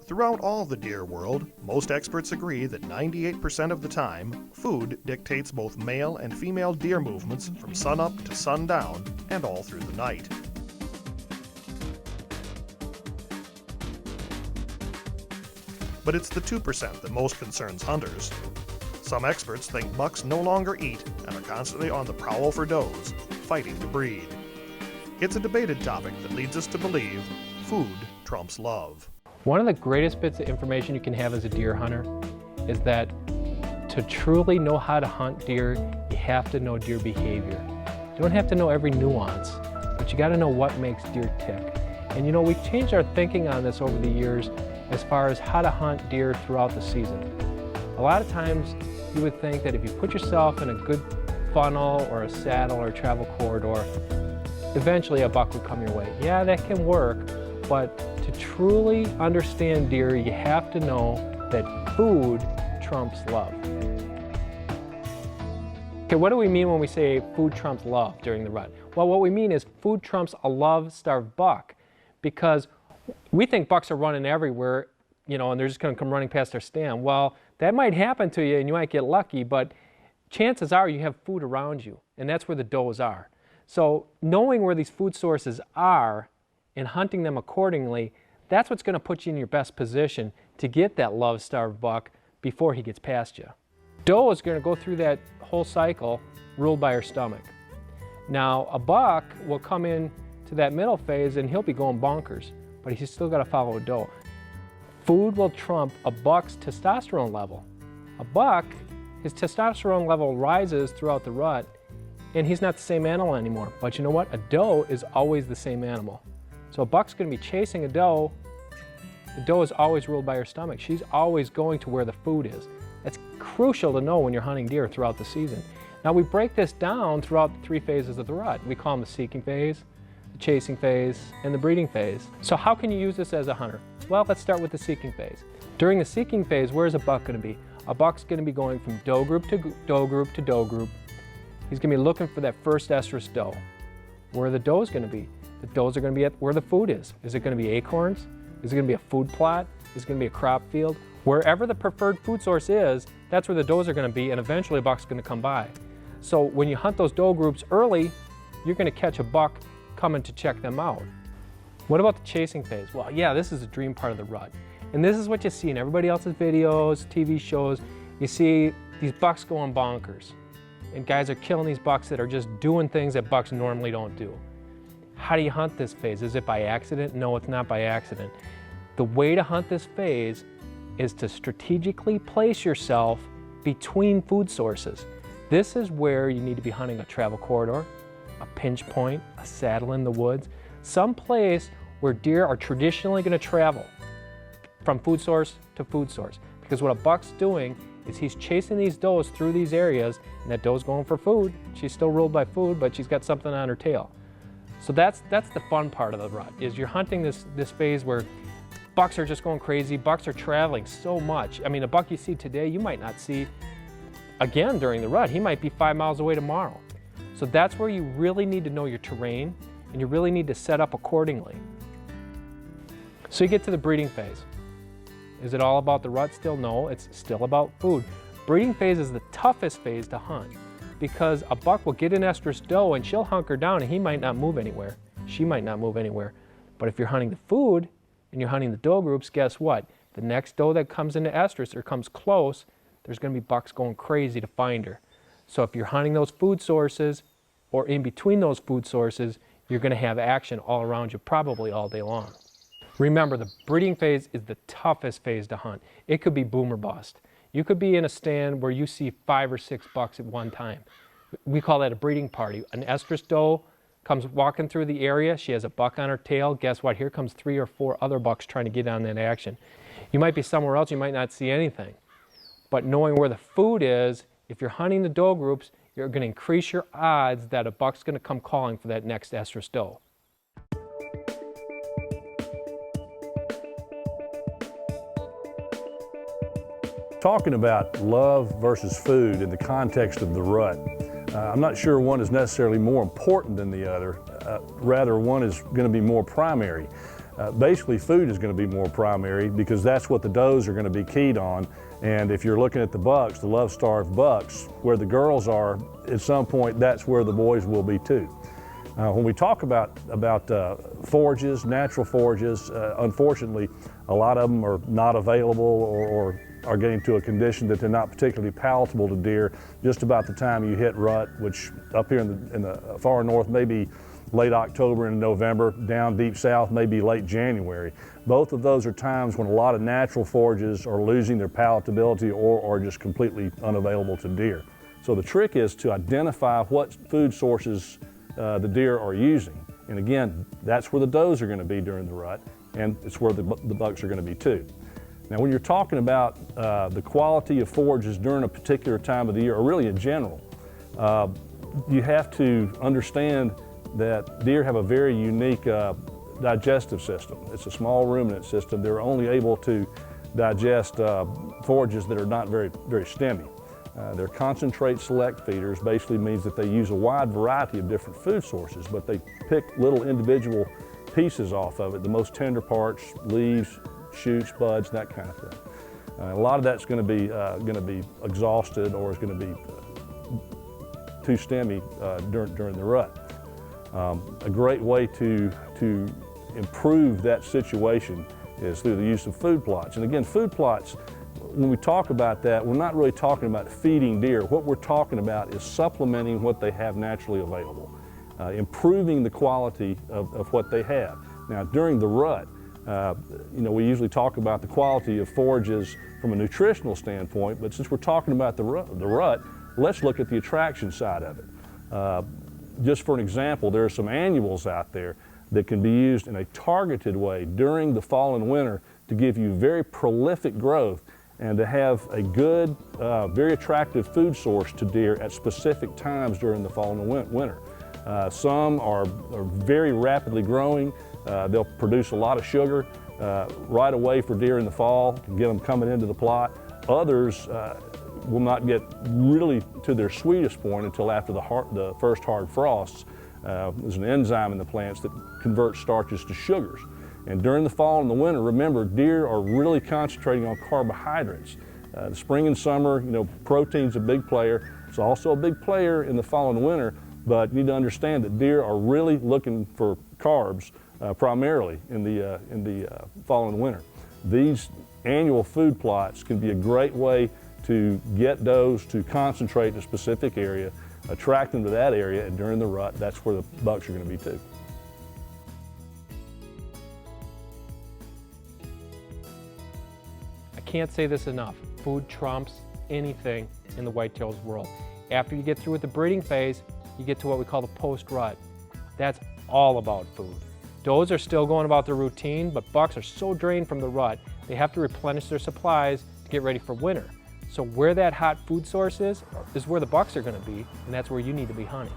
Throughout all the deer world, most experts agree that 98% of the time, food dictates both male and female deer movements from sunup to sundown and all through the night. But it's the 2% that most concerns hunters. Some experts think bucks no longer eat and are constantly on the prowl for does, fighting to breed. It's a debated topic that leads us to believe food trumps love. One of the greatest bits of information you can have as a deer hunter is that to truly know how to hunt deer, you have to know deer behavior. You don't have to know every nuance, but you got to know what makes deer tick. And you know, we've changed our thinking on this over the years as far as how to hunt deer throughout the season. A lot of times you would think that if you put yourself in a good funnel or a saddle or a travel corridor, eventually a buck would come your way. Yeah, that can work, but to truly understand deer, you have to know that food trumps love. Okay, what do we mean when we say food trumps love during the rut? Well, what we mean is food trumps a love-starved buck, because we think bucks are running everywhere, you know, and they're just going to come running past our stand. Well, that might happen to you and you might get lucky, but chances are you have food around you, and that's where the does are. So knowing where these food sources are and hunting them accordingly, that's what's going to put you in your best position to get that love-starved buck before he gets past you. Doe is going to go through that whole cycle ruled by her stomach. Now, a buck will come in to that middle phase and he'll be going bonkers, but he's still got to follow a doe. Food will trump a buck's testosterone level. A buck, his testosterone level rises throughout the rut, and he's not the same animal anymore. But you know what? A doe is always the same animal. So a buck's going to be chasing a doe. The doe is always ruled by her stomach. She's always going to where the food is. That's crucial to know when you're hunting deer throughout the season. Now we break this down throughout the 3 phases of the rut. We call them the seeking phase, the chasing phase, and the breeding phase. So how can you use this as a hunter? Well, let's start with the seeking phase. During the seeking phase, where's a buck going to be? A buck's going to be going from doe group to doe group to doe group. He's going to be looking for that first estrus doe. Where are the does going to be? The does are going to be at where the food is. Is it going to be acorns? Is it going to be a food plot? Is it going to be a crop field? Wherever the preferred food source is, that's where the does are going to be, and eventually a buck's going to come by. So when you hunt those doe groups early, you're going to catch a buck coming to check them out. What about the chasing phase? Well, yeah, this is a dream part of the rut. And this is what you see in everybody else's videos, TV shows. You see these bucks going bonkers. And guys are killing these bucks that are just doing things that bucks normally don't do. How do you hunt this phase? Is it by accident? No, it's not by accident. The way to hunt this phase is to strategically place yourself between food sources. This is where you need to be hunting a travel corridor, a pinch point, a saddle in the woods, some place where deer are traditionally going to travel from food source to food source. Because what a buck's doing is he's chasing these does through these areas, and that doe's going for food. She's still ruled by food, but she's got something on her tail. So that's the fun part of the rut, is you're hunting this phase where bucks are just going crazy. Bucks are traveling so much. I mean, a buck you see today, you might not see again during the rut. He might be 5 miles away tomorrow. So that's where you really need to know your terrain, and you really need to set up accordingly. So you get to the breeding phase. Is it all about the rut still? No, it's still about food. Breeding phase is the toughest phase to hunt, because a buck will get an estrus doe and she'll hunker down and he might not move anywhere. She might not move anywhere. But if you're hunting the food and you're hunting the doe groups, guess what? The next doe that comes into estrus or comes close, there's going to be bucks going crazy to find her. So if you're hunting those food sources or in between those food sources, you're going to have action all around you, probably all day long. Remember, the breeding phase is the toughest phase to hunt. It could be boom or bust. You could be in a stand where you see 5 or 6 bucks at one time. We call that a breeding party. An estrus doe comes walking through the area. She has a buck on her tail. Guess what? Here comes 3 or 4 other bucks trying to get on that action. You might be somewhere else. You might not see anything. But knowing where the food is, if you're hunting the doe groups, you're going to increase your odds that a buck's going to come calling for that next estrus doe. Talking about love versus food in the context of the rut, I'm not sure one is necessarily more important than the other. Rather, one is going to be more primary. Basically, food is going to be more primary because that's what the does are going to be keyed on. And if you're looking at the bucks, the love-starved bucks, where the girls are, at some point that's where the boys will be too. When we talk about forages, natural forages, unfortunately, a lot of them are not available or are getting to a condition that they're not particularly palatable to deer just about the time you hit rut, which up here in the far north may be late October and November, down deep south maybe late January. Both of those are times when a lot of natural forages are losing their palatability or are just completely unavailable to deer. So the trick is to identify what food sources the deer are using. And again, that's where the does are going to be during the rut, and it's where the bucks are going to be too. Now when you're talking about the quality of forages during a particular time of the year, or really in general, you have to understand that deer have a very unique digestive system. It's a small ruminant system. They're only able to digest forages that are not very stemmy. They're concentrate select feeders. Basically means that they use a wide variety of different food sources, but they pick little individual pieces off of it, the most tender parts, leaves, shoots, buds, that kind of thing. A lot of that's going to be exhausted or is going to be too stemmy during the rut. A great way to improve that situation is through the use of food plots. And again, food plots, when we talk about that, we're not really talking about feeding deer. What we're talking about is supplementing what they have naturally available, improving the quality of what they have. Now, during the rut, we usually talk about the quality of forages from a nutritional standpoint, but since we're talking about the rut, let's look at the attraction side of it. Just for an example, there are some annuals out there that can be used in a targeted way during the fall and winter to give you very prolific growth and to have a good, very attractive food source to deer at specific times during the fall and winter. Some are very rapidly growing. They'll produce a lot of sugar right away for deer in the fall to get them coming into the plot. Others will not get really to their sweetest point until after the first hard frosts. There's an enzyme in the plants that converts starches to sugars. And during the fall and the winter, remember, deer are really concentrating on carbohydrates. The spring and summer, protein's a big player. It's also a big player in the fall and winter, but you need to understand that deer are really looking for carbs primarily in the fall and winter. These annual food plots can be a great way to get does to concentrate in a specific area, attract them to that area, and during the rut, that's where the bucks are going to be too. I can't say this enough. Food trumps anything in the whitetails world. After you get through with the breeding phase, you get to what we call the post-rut. That's all about food. Does are still going about their routine, but bucks are so drained from the rut, they have to replenish their supplies to get ready for winter. So where that hot food source is where the bucks are going to be, and that's where you need to be hunting.